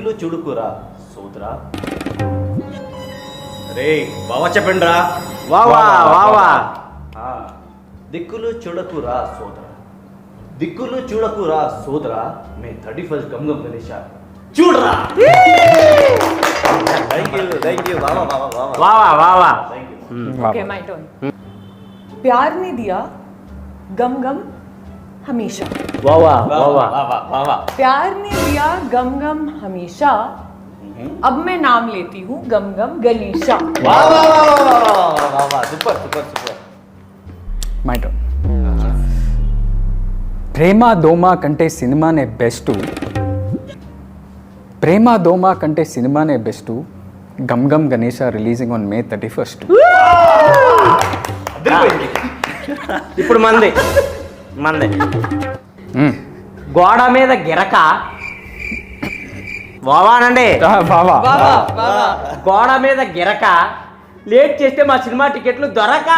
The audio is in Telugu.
దిక్కులు చూడుకురా సోదరా. రే బావా చెప్పండి రా. వావా దిక్కులు చూడకురా సోదరా, దిక్కులు చూడకురా సోదరా, మే 31st గమ్ గణేష చూడరా. థ్యాంక్ యూ వావా thank you. Okay, my turn. प्यार ने दिया गम गम हमेशा. వావా प्यार ने दिया गम गम हमेशा. अब मैं नाम लेती हूँ Gam Gam Ganesha. Super super super. My turn. ప్రేమ దోమ కంటే సినిమానే బెస్ట్, ప్రేమ దోమ కంటే సినిమానే best. Gam Gam Ganesha releasing on May 31st. ఇప్పుడు మంది గోడ మీద గిరక వావానండి. బావా గోడ మీద గిరక లేట్ చేస్తే మా సినిమా టికెట్లు దొరక.